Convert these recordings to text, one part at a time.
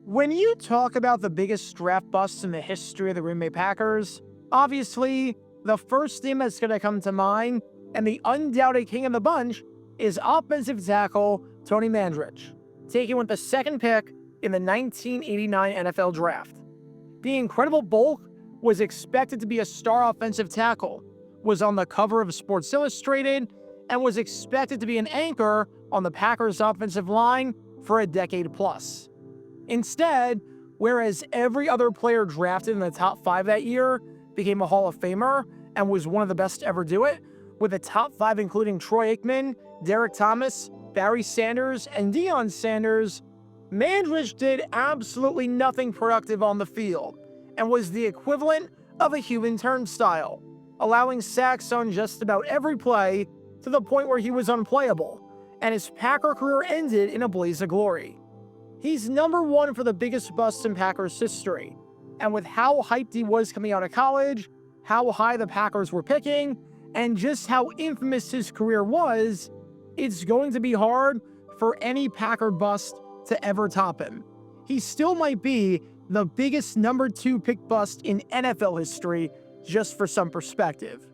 When you talk about the biggest draft busts in the history of the Green Bay Packers, obviously, the first name that's going to come to mind, and the undoubted king of the bunch, is offensive tackle Tony Mandarich, taken with the second pick in the 1989 NFL Draft. The incredible bulk was expected to be a star offensive tackle, was on the cover of Sports Illustrated, and was expected to be an anchor on the Packers' offensive line for a decade plus. Instead, whereas every other player drafted in the top 5 that year became a Hall of Famer and was one of the best to ever do it, with the top 5 including Troy Aikman, Derek Thomas, Barry Sanders, and Deion Sanders, Mandarich did absolutely nothing productive on the field and was the equivalent of a human turnstile, allowing sacks on just about every play to the point where he was unplayable, and his Packer career ended in a blaze of glory. He's number 1 for the biggest bust in Packers history, and with how hyped he was coming out of college, how high the Packers were picking, and just how infamous his career was, it's going to be hard for any Packer bust to ever top him. He still might be the biggest number 2 pick bust in NFL history, just for some perspective.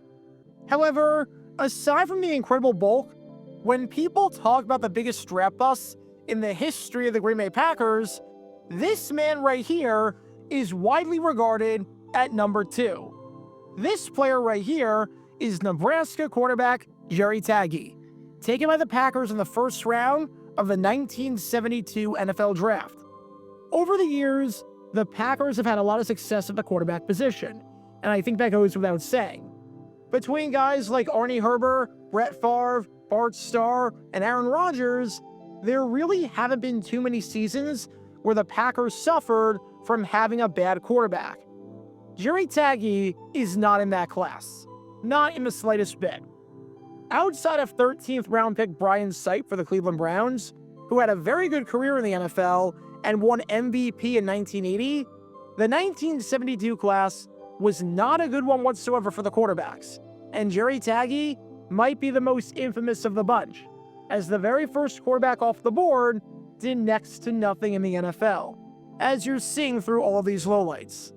However, aside from the incredible bulk, when people talk about the biggest draft busts in the history of the Green Bay Packers, this man right here is widely regarded at number 2. This player right here is Nebraska quarterback Jerry Tagge, taken by the Packers in the first round of the 1972 NFL Draft. Over the years, the Packers have had a lot of success at the quarterback position, and I think that goes without saying. Between guys like Arnie Herber, Brett Favre, Bart Starr, and Aaron Rodgers, there really haven't been too many seasons where the Packers suffered from having a bad quarterback. Jerry Tagge is not in that class, not in the slightest bit. Outside of 13th round pick Brian Sipe for the Cleveland Browns, who had a very good career in the NFL and won MVP in 1980, the 1972 class was not a good one whatsoever for the quarterbacks, and Jerry Tagge might be the most infamous of the bunch, as the very first quarterback off the board did next to nothing in the NFL, as you're seeing through all of these lowlights.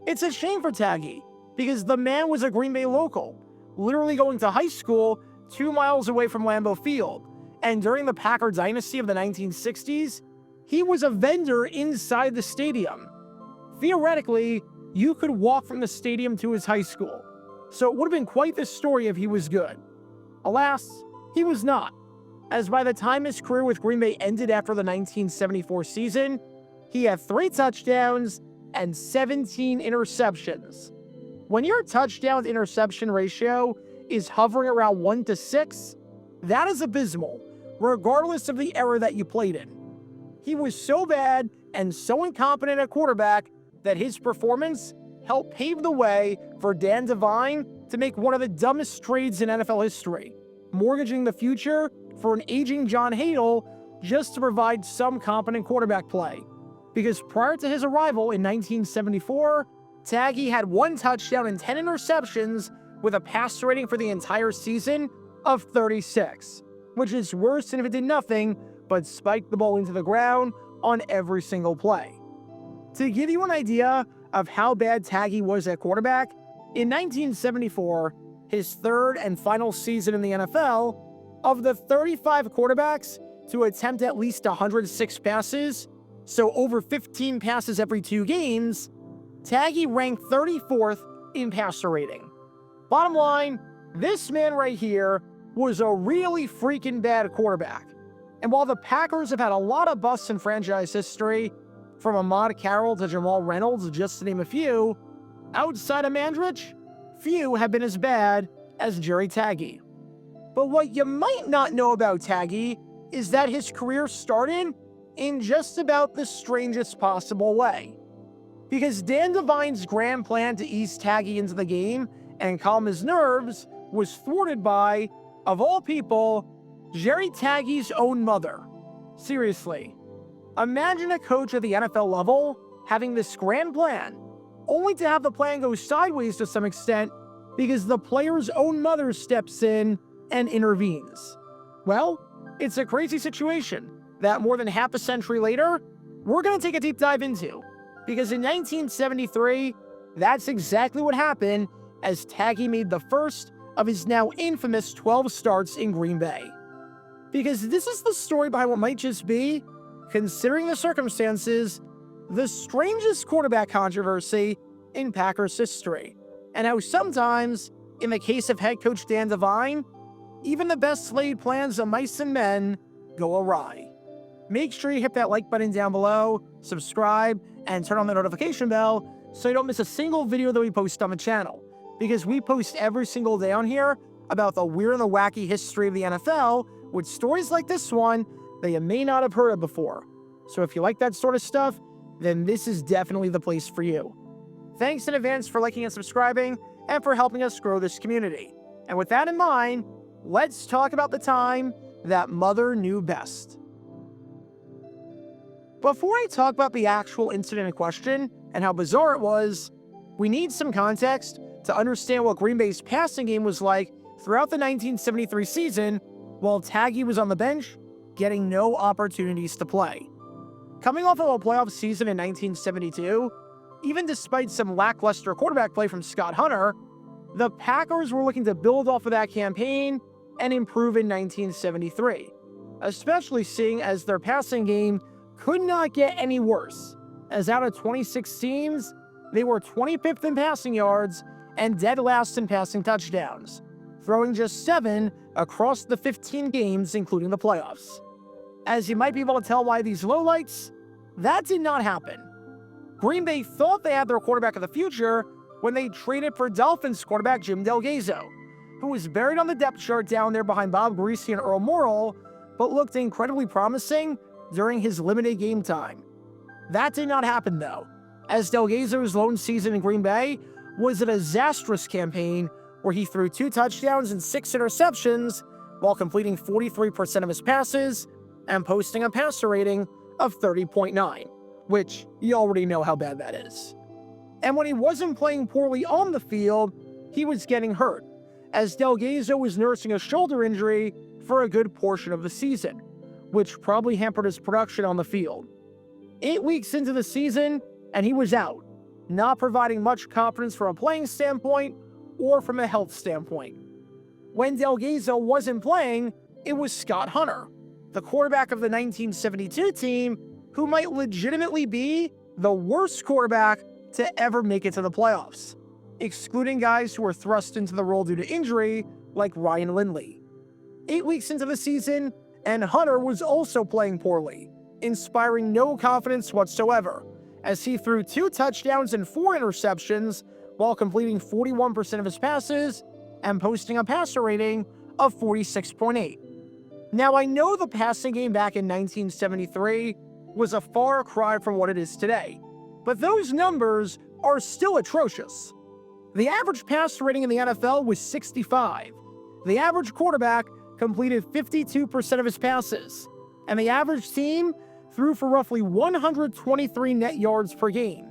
It's a shame for Tagge, because the man was a Green Bay local, literally going to high school 2 miles away from Lambeau Field, and during the Packer dynasty of the 1960s, he was a vendor inside the stadium. Theoretically, you could walk from the stadium to his high school, so it would have been quite the story if he was good. Alas, he was not, as by the time his career with Green Bay ended after the 1974 season, he had 3 touchdowns and 17 interceptions. When your touchdown-to-interception ratio is hovering around 1-6, that is abysmal, regardless of the era that you played in. He was so bad and so incompetent at quarterback that his performance helped pave the way for Dan Devine to make one of the dumbest trades in NFL history, mortgaging the future for an aging John Hadl just to provide some competent quarterback play. Because prior to his arrival in 1974, Tagge had 1 touchdown and 10 interceptions with a passer rating for the entire season of 36, which is worse than if it did nothing but spike the ball into the ground on every single play. To give you an idea of how bad Tagge was at quarterback, in 1974, his 3rd and final season in the NFL, of the 35 quarterbacks to attempt at least 106 passes, so over 15 passes every 2 games, Tagge ranked 34th in passer rating. Bottom line, this man right here was a really freaking bad quarterback. And while the Packers have had a lot of busts in franchise history, from Ahmad Carroll to Jamal Reynolds, just to name a few, outside of Mandarich, few have been as bad as Jerry Tagge. But what you might not know about Tagge is that his career started in just about the strangest possible way. Because Dan Devine's grand plan to ease Tagge into the game and calm his nerves was thwarted by, of all people, Jerry Tagge's own mother. Seriously. Imagine a coach at the NFL level having this grand plan, only to have the plan go sideways to some extent because the player's own mother steps in and intervenes. Well, it's a crazy situation that more than half a century later, we're going to take a deep dive into. Because in 1973, that's exactly what happened as Tagge made the first of his now infamous 12 starts in Green Bay. Because this is the story behind what might just be, considering the circumstances, the strangest quarterback controversy in Packers history. And how sometimes, in the case of head coach Dan Devine, even the best laid plans of mice and men go awry. Make sure you hit that like button down below, subscribe, and turn on the notification bell so you don't miss a single video that we post on the channel. Because we post every single day on here about the weird and the wacky history of the NFL with stories like this one that you may not have heard of before. So if you like that sort of stuff, then this is definitely the place for you. Thanks in advance for liking and subscribing and for helping us grow this community. And with that in mind, let's talk about the time that Mother knew best. Before I talk about the actual incident in question and how bizarre it was, we need some context to understand what Green Bay's passing game was like throughout the 1973 season while Tagge was on the bench, getting no opportunities to play. Coming off of a playoff season in 1972, even despite some lackluster quarterback play from Scott Hunter, the Packers were looking to build off of that campaign and improve in 1973, especially seeing as their passing game could not get any worse, as out of 26 teams, they were 25th in passing yards and dead last in passing touchdowns, throwing just 7 across the 15 games, including the playoffs. As you might be able to tell by these lowlights, that did not happen. Green Bay thought they had their quarterback of the future when they traded for Dolphins quarterback Jim Delgado, who was buried on the depth chart down there behind Bob Greasy and Earl Morrall, but looked incredibly promising during his limited game time. That did not happen though, as Delgado's lone season in Green Bay was a disastrous campaign where he threw 2 touchdowns and 6 interceptions while completing 43% of his passes and posting a passer rating of 30.9, which you already know how bad that is. And when he wasn't playing poorly on the field, he was getting hurt, as Delgado was nursing a shoulder injury for a good portion of the season, which probably hampered his production on the field. 8 weeks into the season, and he was out, not providing much confidence from a playing standpoint or from a health standpoint. When Delgado wasn't playing, it was Scott Hunter, the quarterback of the 1972 team, who might legitimately be the worst quarterback to ever make it to the playoffs, excluding guys who were thrust into the role due to injury, like Ryan Lindley. 8 weeks into the season, and Hunter was also playing poorly, inspiring no confidence whatsoever, as he threw 2 touchdowns and 4 interceptions while completing 41% of his passes and posting a passer rating of 46.8. Now, I know the passing game back in 1973 was a far cry from what it is today, but those numbers are still atrocious. The average passer rating in the NFL was 65. The average quarterback completed 52% of his passes, and the average team threw for roughly 123 net yards per game.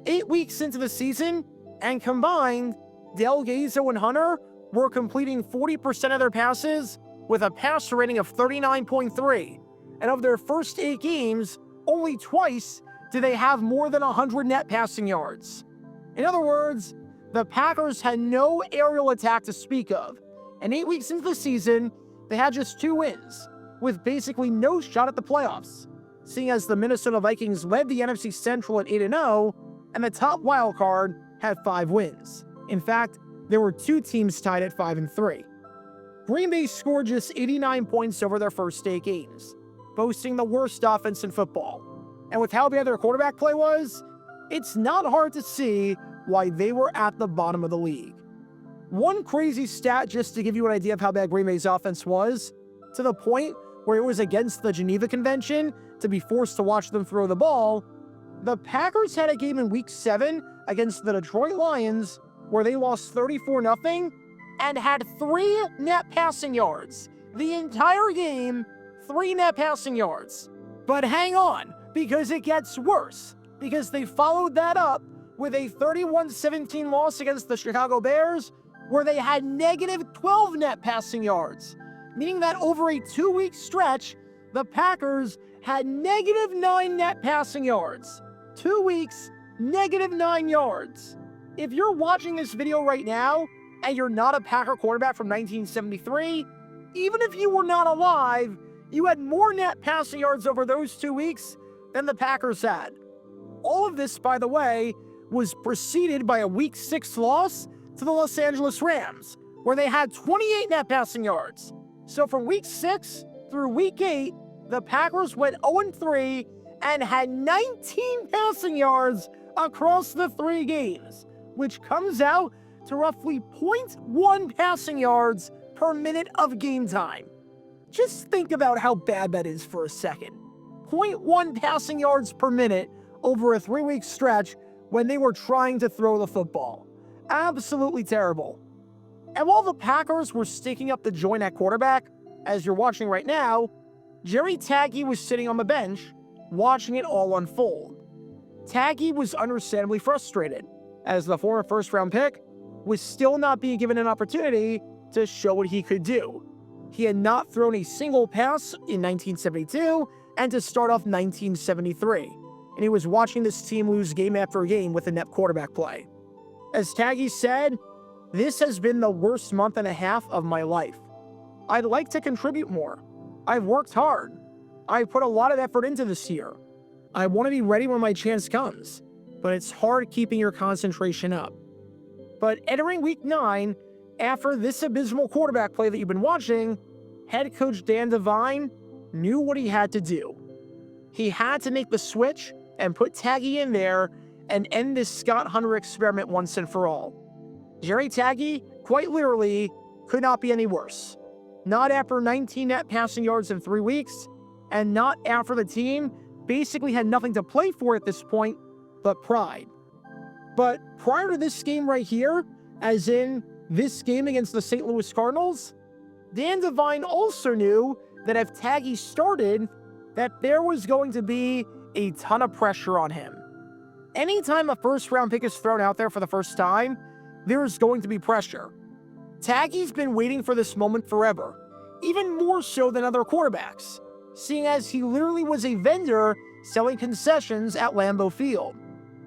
8 weeks into the season, and combined, Delgado and Hunter were completing 40% of their passes with a passer rating of 39.3, and of their first 8 games, only twice did they have more than 100 net passing yards. In other words, the Packers had no aerial attack to speak of, and 8 weeks into the season, they had just 2 wins, with basically no shot at the playoffs, seeing as the Minnesota Vikings led the NFC Central at 8-0, and the top wild card had 5 wins. In fact, there were 2 teams tied at 5-3. Green Bay scored just 89 points over their first 8 games, boasting the worst offense in football. And with how bad their quarterback play was, it's not hard to see why they were at the bottom of the league. One crazy stat just to give you an idea of how bad Green Bay's offense was, to the point where it was against the Geneva Convention to be forced to watch them throw the ball, the Packers had a game in Week 7 against the Detroit Lions where they lost 34-0 and had 3 net passing yards. The entire game, 3 net passing yards. But hang on, because it gets worse, because they followed that up with a 31-17 loss against the Chicago Bears, where they had negative 12 net passing yards, meaning that over a 2-week stretch, the Packers had -9 net passing yards. 2 weeks, -9 yards. If you're watching this video right now and you're not a Packer quarterback from 1973, even if you were not alive, you had more net passing yards over those 2 weeks than the Packers had. All of this, by the way, was preceded by a Week 6 loss to the Los Angeles Rams, where they had 28 net passing yards. So from Week 6 through Week 8, the Packers went 0-3 and had 19 passing yards across the 3 games, which comes out to roughly 0.1 passing yards per minute of game time. Just think about how bad that is for a second. 0.1 passing yards per minute over a 3-week stretch when they were trying to throw the football. Absolutely terrible. And while the Packers were sticking up the joint at quarterback, as you're watching right now, Jerry Tagge was sitting on the bench, watching it all unfold. Tagge was understandably frustrated, as the former first-round pick was still not being given an opportunity to show what he could do. He had not thrown a single pass in 1972 and to start off 1973, and he was watching this team lose game after game with inept quarterback play. As Tagge said, "This has been the worst month and a half of my life. I'd like to contribute more. I've worked hard. I put a lot of effort into this year. I want to be ready when my chance comes, but it's hard keeping your concentration up." But entering Week 9, after this abysmal quarterback play that you've been watching, head coach Dan Devine knew what he had to do. He had to make the switch and put Tagge in there and end this Scott Hunter experiment once and for all. Jerry Tagge, quite literally, could not be any worse. Not after 19 net passing yards in 3 weeks, and not after the team basically had nothing to play for at this point but pride. But prior to this game right here, as in this game against the St. Louis Cardinals, Dan Devine also knew that if Tagge started, that there was going to be a ton of pressure on him. Anytime a first-round pick is thrown out there for the first time, there's going to be pressure. Tagge's been waiting for this moment forever, even more so than other quarterbacks, seeing as he literally was a vendor selling concessions at Lambeau Field.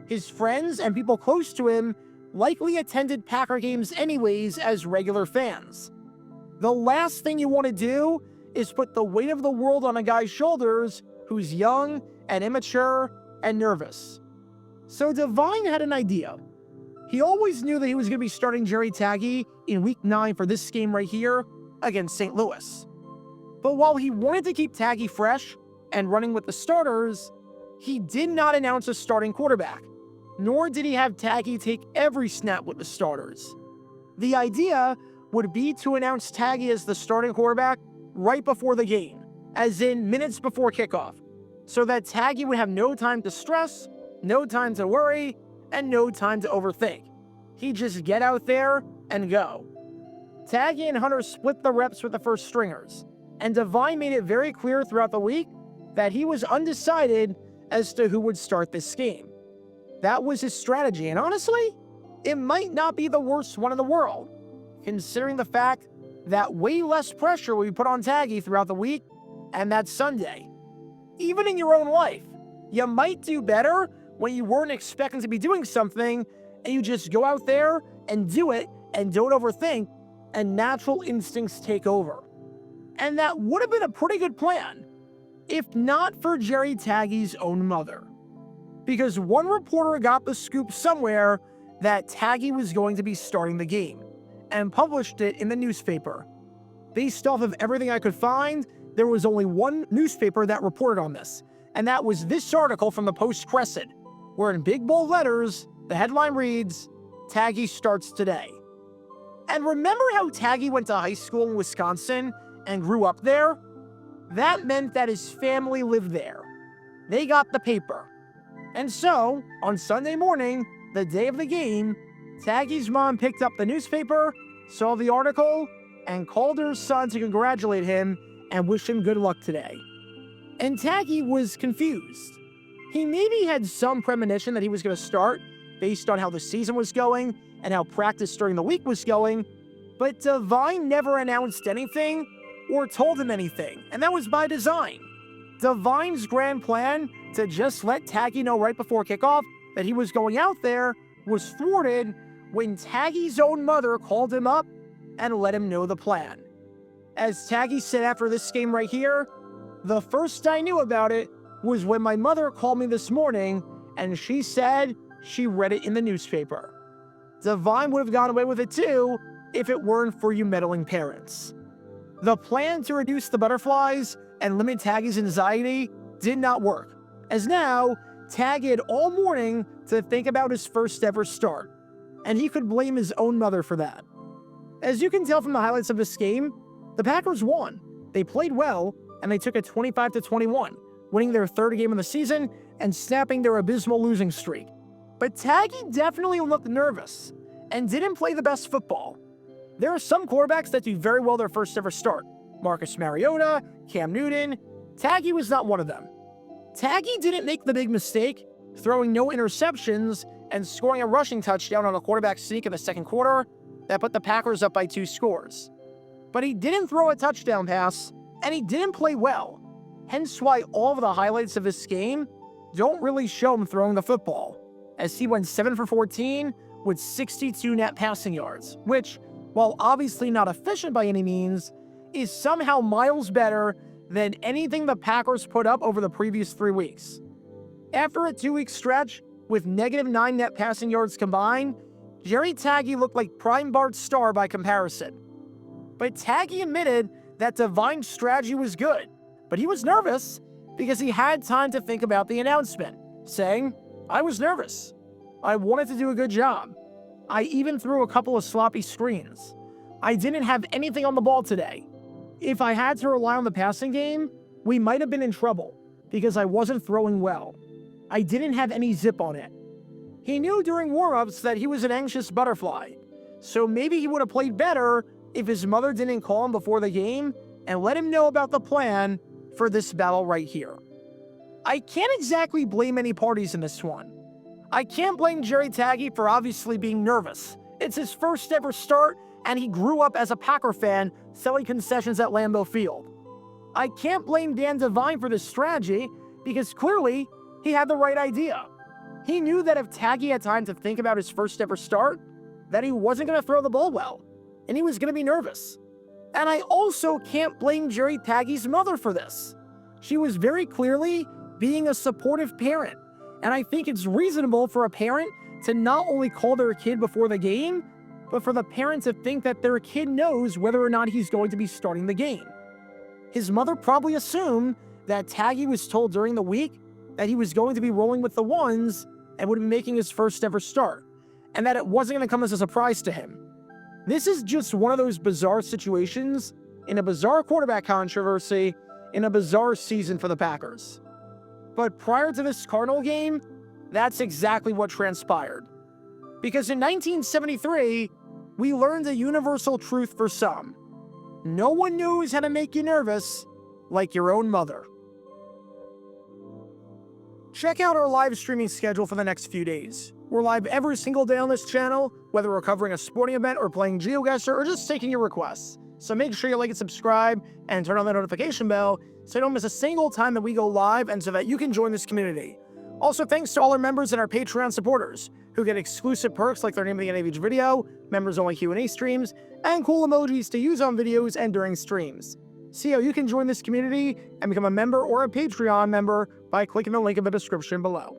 His friends and people close to him likely attended Packer games anyways as regular fans. The last thing you want to do is put the weight of the world on a guy's shoulders who's young and immature and nervous. So Devine had an idea. He always knew that he was going to be starting Jerry Tagge in Week 9 for this game right here against St. Louis. But while he wanted to keep Tagge fresh and running with the starters, he did not announce a starting quarterback, nor did he have Tagge take every snap with the starters. The idea would be to announce Tagge as the starting quarterback right before the game, as in minutes before kickoff, so that Tagge would have no time to stress, no time to worry, and no time to overthink. He'd just get out there and go. Tagge and Hunter split the reps with the first stringers, and Devine made it very clear throughout the week that he was undecided as to who would start this game. That was his strategy, and honestly, it might not be the worst one in the world, considering the fact that way less pressure will be put on Tagge throughout the week and that Sunday. Even in your own life, you might do better when you weren't expecting to be doing something and you just go out there and do it and don't overthink, and natural instincts take over. And that would have been a pretty good plan, if not for Jerry Tagge's own mother. Because one reporter got the scoop somewhere that Tagge was going to be starting the game, and published it in the newspaper. Based off of everything I could find, there was only one newspaper that reported on this, and that was this article from the Post-Crescent, where in big bold letters, the headline reads, "Tagge starts today." And remember how Tagge went to high school in Wisconsin and grew up there? That meant that his family lived there. They got the paper. And so, on Sunday morning, the day of the game, Tagge's mom picked up the newspaper, saw the article, and called her son to congratulate him and wish him good luck today. And Tagge was confused. He maybe had some premonition that he was going to start based on how the season was going and how practice during the week was going, but Devine never announced anything or told him anything, and that was by design. Devine's grand plan to just let Tagge know right before kickoff that he was going out there was thwarted when Tagge's own mother called him up and let him know the plan. As Tagge said after this game right here, "The first I knew about it was when my mother called me this morning and she said she read it in the newspaper." Devine would have gone away with it too if it weren't for you meddling parents. The plan to reduce the butterflies and limit Tagge's anxiety did not work, as now Tagge had all morning to think about his first ever start, and he could blame his own mother for that. As you can tell from the highlights of this game, the Packers won. They played well, and they took it 25-21, winning their third game of the season and snapping their abysmal losing streak. But Tagge definitely looked nervous and didn't play the best football. There are some quarterbacks that do very well their first ever start. Marcus Mariota, Cam Newton. Tagge was not one of them. Tagge didn't make the big mistake, throwing no interceptions and scoring a rushing touchdown on a quarterback sneak in the second quarter that put the Packers up by 2 scores. But he didn't throw a touchdown pass, and he didn't play well, hence why all of the highlights of this game don't really show him throwing the football, as he went 7 for 14 with 62 net passing yards, which, while obviously not efficient by any means, is somehow miles better than anything the Packers put up over the previous 3 weeks. After a 2-week stretch with -9 net passing yards combined, Jerry Tagge looked like prime Bart Starr by comparison. But Tagge admitted that Devine's strategy was good, but he was nervous because he had time to think about the announcement, saying, "I was nervous. I wanted to do a good job. I even threw a couple of sloppy screens. I didn't have anything on the ball today. If I had to rely on the passing game, we might have been in trouble because I wasn't throwing well. I didn't have any zip on it." He knew during warm-ups that he was an anxious butterfly, so maybe he would have played better if his mother didn't call him before the game and let him know about the plan for this battle right here. I can't exactly blame any parties in this one. I can't blame Jerry Tagge for obviously being nervous. It's his first ever start, and he grew up as a Packer fan selling concessions at Lambeau Field. I can't blame Dan Devine for this strategy because clearly he had the right idea. He knew that if Tagge had time to think about his first ever start, that he wasn't going to throw the ball well, and he was going to be nervous. And I also can't blame Jerry Tagge's mother for this. She was very clearly being a supportive parent, and I think it's reasonable for a parent to not only call their kid before the game, but for the parent to think that their kid knows whether or not he's going to be starting the game. His mother probably assumed that Tagge was told during the week that he was going to be rolling with the ones and would be making his first ever start, and that it wasn't going to come as a surprise to him. This is just one of those bizarre situations in a bizarre quarterback controversy in a bizarre season for the Packers. But prior to this Cardinal game, that's exactly what transpired. Because in 1973, we learned a universal truth for some. No one knows how to make you nervous like your own mother. Check out our live streaming schedule for the next few days. We're live every single day on this channel, whether we're covering a sporting event or playing GeoGuessr or just taking your requests. So make sure you like and subscribe and turn on the notification bell so you don't miss a single time that we go live and so that you can join this community. Also, thanks to all our members and our Patreon supporters who get exclusive perks like their name at the end of each video, members-only Q&A streams, and cool emojis to use on videos and during streams. See how you can join this community and become a member or a Patreon member by clicking the link in the description below.